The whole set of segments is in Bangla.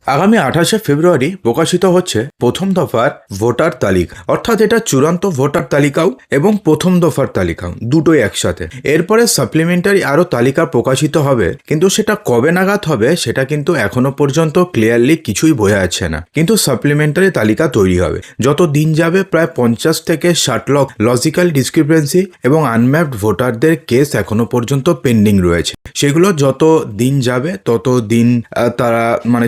আগামী 28শে ফেব্রুয়ারি প্রকাশিত হচ্ছে প্রথম দফার ভোটার তালিকা, অর্থাৎ এটা চূড়ান্ত ভোটার তালিকাও এবং প্রথম দফার তালিকাও দুটোই একসাথে। এরপরে সাপ্লিমেন্টারি আরও তালিকা প্রকাশিত হবে, কিন্তু সেটা কবে নাগাদ হবে সেটা কিন্তু এখনো পর্যন্ত ক্লিয়ারলি কিছুই বোঝা যাচ্ছে না। কিন্তু সাপ্লিমেন্টারি তালিকা তৈরি হবে, যত দিন যাবে প্রায় 50 থেকে 60 লাখ লজিক্যাল ডিসক্রিপেন্সি এবং আনম্যাপড ভোটারদের কেস এখনো পর্যন্ত পেন্ডিং রয়েছে। সেগুলো যত দিন যাবে তত দিন তারা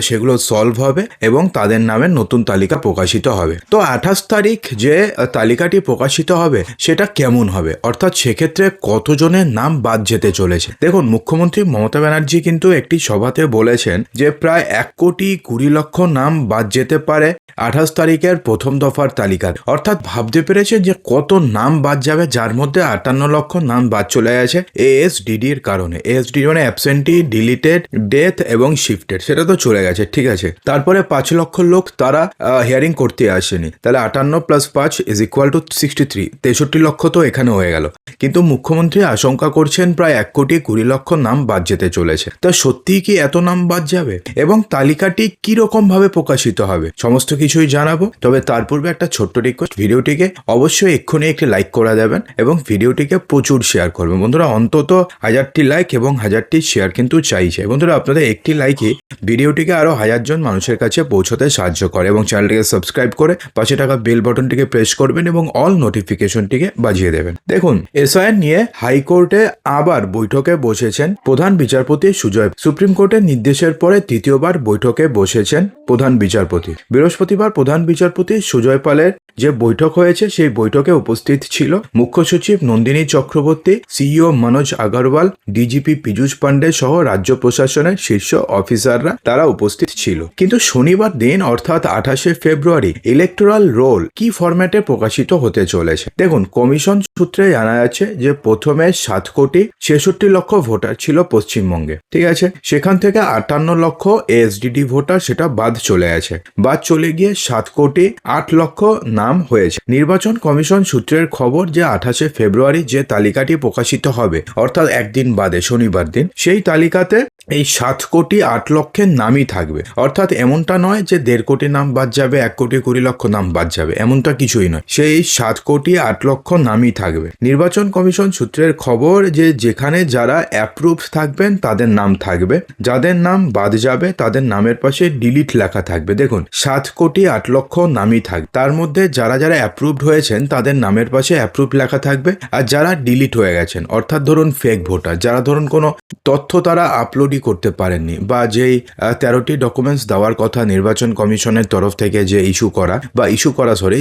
সেগুলো সলভ হবে এবং তাদের নামে নতুন তালিকা প্রকাশিত হবে। তো 28 তারিখ যে তালিকাটি প্রকাশিত হবে সেটা কেমন হবে, অর্থাৎ সেক্ষেত্রে কতজনের নাম বাদ যেতে চলেছে। দেখুন, মুখ্যমন্ত্রী মমতা ব্যানার্জি কিন্তু একটি সভাতে বলেছেন যে প্রায় 1,20,00,000 নাম বাদ যেতে পারে 28 তারিখের প্রথম দফার তালিকার। অর্থাৎ ভাবতে পেরেছেন যে কত নাম বাদ যাবে, যার মধ্যে 58 লক্ষ নাম বাদ চলে গেছে এএসডিডির কারণে। এএসডিডি মানে অ্যাবসেন্টি, ডিলিটেড, ডেথ এবং শিফটেড, সেটা তো চলে গেছে, ঠিক আছে। তারপরে 5 লক্ষ লোক তারা হিয়ারিং করতে আসেনি, তাহলে 58 + 5 = 63, 63 লক্ষ তো এখানে হয়ে গেল। কিন্তু মুখ্যমন্ত্রী আশঙ্কা করছেন প্রায় 1,20,00,000 নাম বাদ যেতে চলেছে। তা সত্যিই কি এত নাম বাদ যাবে এবং তালিকাটি কিরকম ভাবে প্রকাশিত হবে সমস্ত কিছুই জানাবো। তবে তার পূর্বে একটা ছোট্ট রিকোয়েস্ট, ভিডিওটিকে অবশ্যই এক্ষুনি একটি লাইক করে দেবেন এবং ভিডিওটিকে প্রচুর শেয়ার করবেন। বন্ধুরা, অন্তত 1000টি লাইক এবং 1000টি শেয়ার কিন্তু চাইছে। বন্ধুরা, আপনাদের একটি লাইকই ভিডিওটিকে আরো 1000 জন মানুষের কাছে পৌঁছতে সাহায্য করে। এবং চ্যানেলটিকে সাবস্ক্রাইব করে পাশে থাকা বেল বাটনটিকে প্রেস করবেন এবং অল নোটিফিকেশনটিকে বাজিয়ে দেবেন। দেখুন, এসআইআর নিয়ে হাইকোর্টে আবার বৈঠকে বসেছেন প্রধান বিচারপতি সুজয়। সুপ্রিম কোর্টের নির্দেশের পরে তৃতীয়বার বৈঠকে বসেছেন প্রধান বিচারপতি। বৃহস্পতিবার প্রধান বিচারপতি সুজয় পালের যে বৈঠক হয়েছে সেই বৈঠকে উপস্থিত ছিল মুখ্য সচিব নন্দিনী চক্রবর্তী, সিইও মনোজ আগরওয়াল, ডিজিপি পীযূষ পান্ডে সহ রাজ্য প্রশাসনের শীর্ষ অফিসাররা তারা উপস্থিত ছিল। কিন্তু শনিবার দিন অর্থাৎ 28শে ফেব্রুয়ারি ইলেকটোরাল রোল কি ফরম্যাটে প্রকাশিত হতে চলেছে। দেখুন, কমিশন সূত্রে জানা যাচ্ছে যে প্রথমে 7,66,00,000 ভোটার ছিল পশ্চিমবঙ্গে, ঠিক আছে। সেখান থেকে 58 লক্ষ এএসডিডি ভোটার সেটা বাদ চলে গেছে। বাদ চলে গিয়ে 7,08,00,000 নাম হয়েছে। নির্বাচন কমিশন সূত্রের খবর যে 28শে ফেব্রুয়ারি যে তালিকাটি প্রকাশিত হবে, অর্থাৎ একদিন বাদে শনিবার দিন, সেই তালিকাতে এই 7,08,00,000 নামই থাকবে। অর্থাৎ এমনটা নয় যে 1.5 কোটি নাম বাদ যাবে, 1,20,00,000 নাম বাদ যাবে, এমনটা কিছুই নয়। সেই 7,08,00,000 নামই থাকবে। নির্বাচন কমিশন সূত্রের খবর যে যেখানে যারা অ্যাপ্রুভ থাকবেন তাদের নাম থাকবে, যাদের নাম বাদ যাবে তাদের নামের পাশে ডিলিট লেখা থাকবে। দেখুন, 7,08,00,000 নামই থাকবে, তার মধ্যে যারা যারা অ্যাপ্রুভড হয়েছেন তাদের নামের পাশে অ্যাপ্রুভ লেখা থাকবে, আর যারা ডিলিট হয়ে গেছেন অর্থাৎ ধরুন ফেক ভোটার, যারা ধরুন কোনো তথ্য তারা আপলোডই করতে পারেননি, বা যেই 13টি ডকুমেন্টস দেওয়ার কথা নির্বাচন কমিশনের তরফ থেকে যে ইস্যু করা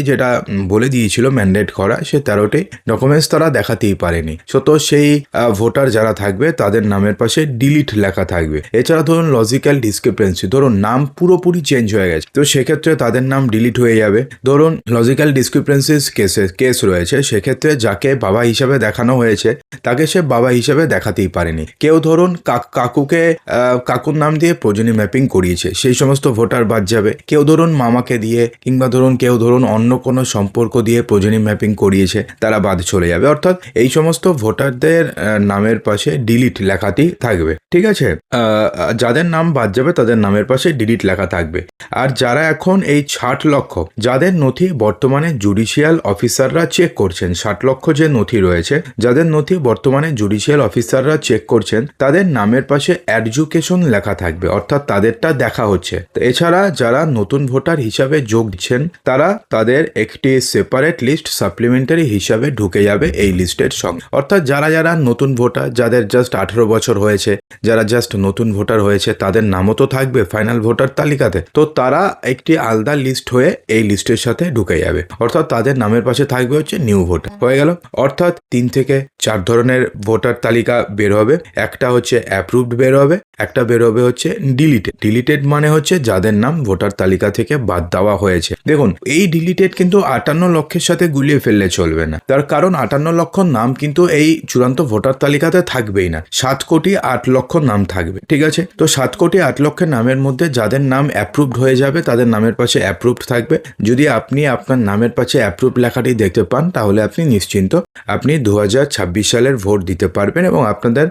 যেটা বলে দিয়েছিল ম্যান্ডেট করা, সে 13টি ডকুমেন্টস তারা দেখাতেই পারেনি। তো সেই ভোটার যারা থাকবে তাদের নামের পাশে ডিলিট লেখা থাকবে। এছাড়া ধরুন লজিক্যাল ডিসক্রিপেন্সি, ধরুন নাম পুরোপুরি চেঞ্জ হয়ে গেছে, তো সেক্ষেত্রে তাদের নাম ডিলিট হয়ে যাবে। ধরুন লজিক্যাল ডিসক্রিপেন্সিস কেস রয়েছে, সেক্ষেত্রে যাকে বাবা হিসাবে দেখানো হয়েছে তাকে সে বাবা হিসাবে দেখাতেই পারেনি। কেউ ধরুন কাকুর নাম দিয়ে প্রয়োজনীয় ম্যাপিং করিয়েছে, সেই সমস্ত ভোটার বাদ যাবে। কেউ ধরুন মামাকে দিয়ে কিংবা কেউ ধরুন অন্য কোনো সম্পর্ক দিয়ে প্রয়োজনীয় ম্যাপিং করিয়েছে, তারা বাদ চলে যাবে। অর্থাৎ এই সমস্ত ভোটারদের নামের পাশে ডিলিট লেখাটি থাকবে, ঠিক আছে। যাদের নাম বাদ যাবে তাদের নামের পাশে ডিলিট লেখা থাকবে। আর যারা এখন এই 60 লক্ষ যাদের নথি বর্তমানে জুডিশিয়াল অফিসাররা চেক করছেন, 60 লক্ষ যে নথি রয়েছে, যাদের নথি বর্তমানে জুডিশিয়াল অফিসাররা চেক করছেন, তাদের নামের পাশে এডুকেশন লেখা থাকবে, অর্থাৎ তাদেরটা দেখা হচ্ছে। এছাড়া যারা নতুন ভোটার হিসাবে যোগ দিচ্ছেন তারা তাদের একটি সেপারেট লিস্ট সাপ্লিমেন্টারি হিসাবে ঢুকে যাবে এই লিস্টের সঙ্গে। অর্থাৎ যারা যারা নতুন ভোটার, যাদের জাস্ট 18 বছর হয়েছে, যারা জাস্ট নতুন ভোটার হয়েছে, তাদের নামও তো থাকবে ফাইনাল ভোটার তালিকাতে, তো তারা একটি আলাদা লিস্ট হয়ে এই লিস্টের সাথে ঢুকে যাবে। অর্থাৎ তাদের নামের পাশে থাকবে হচ্ছে নিউ ভোটার। হয়ে গেল, অর্থাৎ 3 থেকে 4 ধরনের ভোটার তালিকা বের হবে। একটা হচ্ছে অ্যাপ্রুভড বের হবে, একটা বের হবে হচ্ছে ডিলিটেড মানে হচ্ছে যাদের নাম ভোটার তালিকা থেকে বাদ দেওয়া হয়েছে। দেখুন, এই ডিলিটেড কিন্তু 58 লক্ষের সাথে গুলিয়ে ফেললে চলবে না, তার কারণ 58 লক্ষ নাম কিন্তু এই চূড়ান্ত ভোটার তালিকাতে থাকবেই না, 7,08,00,000 নাম থাকবে, ঠিক আছে। তো 7,08,00,000 নামের মধ্যে যাদের নাম অ্যাপ্রুভড হয়ে যাবে তাদের নামের পাশে অ্যাপ্রুভড থাকবে। যদি আপনি আপনার নামের পাশে অ্যাপ্রুভ লেখাটি দেখতে পান তাহলে আপনি নিশ্চিন্ত, আপনি 2026 সালের ভোট দিতে পারবেন এবং আপনাদের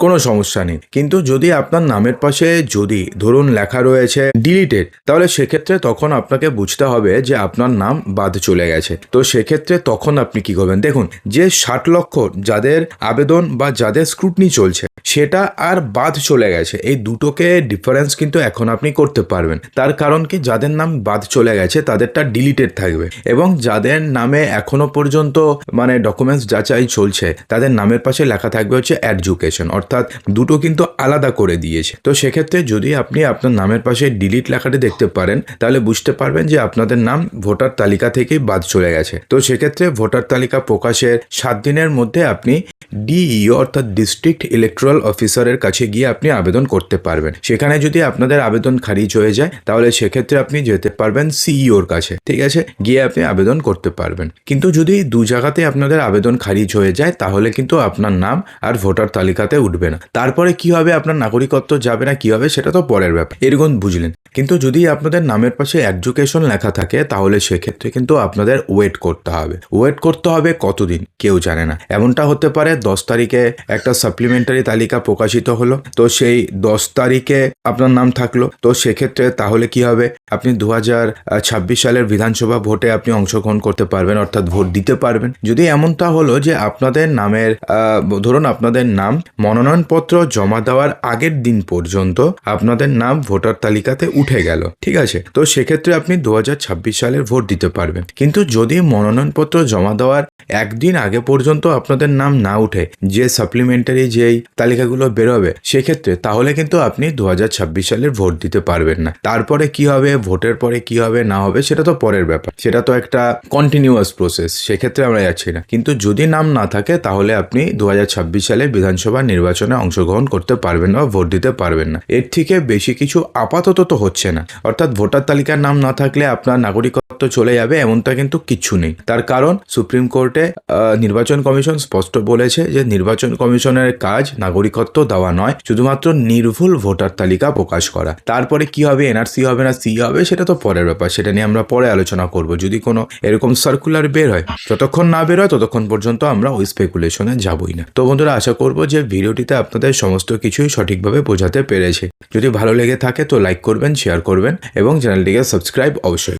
কোনো সমস্যা নেই। কিন্তু যদি আপনার নামের পাশে যদি ধরুন লেখা রয়েছে ডিলিটেড, তাহলে সেক্ষেত্রে তখন আপনাকে বুঝতে হবে যে আপনার নাম বাদ চলে গেছে। তো সেক্ষেত্রে তখন আপনি কি করবেন, দেখুন যে 60 লক্ষ যাদের আবেদন বা যাদের স্ক্রুটনি চলছে সেটা আর বাদ চলে গেছে, এই দুটোকে ডিফারেন্স কিন্তু এখন আপনি করতে পারবেন। তার কারণ কি, যাদের নাম বাদ চলে গেছে তাদেরটা ডিলিটেড থাকবে, এবং যাদের নামে এখনো পর্যন্ত মানে ডকুমেন্টস যাচাই চলছে তাদের নামের পাশে লেখা থাকবে হচ্ছে এডুকেশন, অর্থাৎ দুটো কিন্তু আলাদা করে দিয়েছে। তো সেক্ষেত্রে যদি আপনি আপনার নামের পাশে ডিলিট লেখাটি দেখতে পারেন তাহলে বুঝতে পারবেন যে আপনাদের নাম ভোটার তালিকা থেকেই বাদ চলে গেছে। তো সেক্ষেত্রে ভোটার তালিকা প্রকাশের 7 দিনের মধ্যে আপনি ডিইও অর্থাৎ ডিস্ট্রিক্ট ইলেকট্রাল অফিসারের কাছে গিয়ে আপনি আবেদন করতে পারবেন। সেখানে যদি আপনাদের আবেদন খারিজ হয়ে যায় তাহলে সেক্ষেত্রে আপনি যেতে পারবেন সিইওর কাছে, ঠিক আছে, গিয়ে আপনি আবেদন করতে পারবেন। কিন্তু যদি দু জায়গাতে আপনাদের আবেদন খারিজ হয়ে যায় তাহলে কিন্তু আপনার নাম আর ভোটার তালিকাতে উঠবে না। তারপরে কি হবে, আপনার নাগরিকত্ব যাবে না কি হবে সেটা তো পরের ব্যাপার, এরকম বুঝলেন। কিন্তু যদি আপনাদের নামের পাশে এডুকেশন লেখা থাকে তাহলে সেক্ষেত্রে কিন্তু আপনাদের ওয়েট করতে হবে। ওয়েট করতে হবে কতদিন কেউ জানে না। এমনটা হতে পারে 10 তারিখে একটা সাপ্লিমেন্টারি তালিকা প্রকাশিত হলো, তো সেই 10 তারিখে আপনার নাম থাকলো, তো সেক্ষেত্রে তাহলে কি হবে, আপনি 2026 সালের বিধানসভা ভোটে আপনি অংশগ্রহণ করতে পারবেন, অর্থাৎ ভোট দিতে পারবেন। যদি এমনটা হলো যে আপনাদের নামের ধরুন আপনাদের নাম মনোনয়নপত্র জমা দেওয়ার আগের দিন পর্যন্ত আপনাদের নাম ভোটার তালিকাতে উঠে গেল, ঠিক আছে, তো সেক্ষেত্রে আপনি 2026 সালের ভোট দিতে পারবেন। কিন্তু যদি মনোনয়নপত্র জমা দেওয়ার একদিন আগে পর্যন্ত আপনাদের নাম না উঠে যে সাপ্লিমেন্টারি যেই তালিকাগুলো বেরোবে সেক্ষেত্রে তাহলে কিন্তু আপনি 2026 সালের ভোট দিতে পারবেন না। তারপরে কি হবে, ভোটের পরে কি হবে না হবে সেটা তো পরের ব্যাপার, সেটা তো একটা কন্টিনিউয়াস প্রসেস, সেক্ষেত্রে আমরা যাচ্ছি না। কিন্তু যদি নাম না থাকে তাহলে আপনি 2026 সালে বিধানসভা নির্বাচনে অংশগ্রহণ করতে পারবেন না, ভোট দিতে পারবেন না। এর থেকে বেশি কিছু আপাতত তো হচ্ছে না, অর্থাৎ ভোটার তালিকার নাম না থাকলে আপনার নাগরিকত্ব চলে যাবে এমনটা কিন্তু কিচ্ছু নেই। তার কারণ সুপ্রিম কোর্টে নির্বাচন কমিশন স্পষ্ট বলেছে যে নির্বাচন কমিশনের কাজ নাগরিকত্ব দেওয়া নয়, শুধুমাত্র নির্ভুল ভোটার তালিকা প্রকাশ করা। তারপরে কি হবে, এনআরসি হবে না সি হবে সেটা তো পরের ব্যাপার, সেটা নিয়ে আমরা পরে আলোচনা করব যদি কোনো এরকম সার্কুলার বের হয়। যতক্ষণ না বের হয় ততক্ষণ পর্যন্ত আমরা ওই স্পেকুলেশনে যাবই না। তো বন্ধুরা, আশা করব যে ভিডিওটিতে আপনাদের সমস্ত কিছুই সঠিকভাবে বোঝাতে পেরেছে। যদি ভালো লেগে থাকে তো লাইক করবেন, শেয়ার করবেন এবং চ্যানেলটিকে সাবস্ক্রাইব অবশ্যই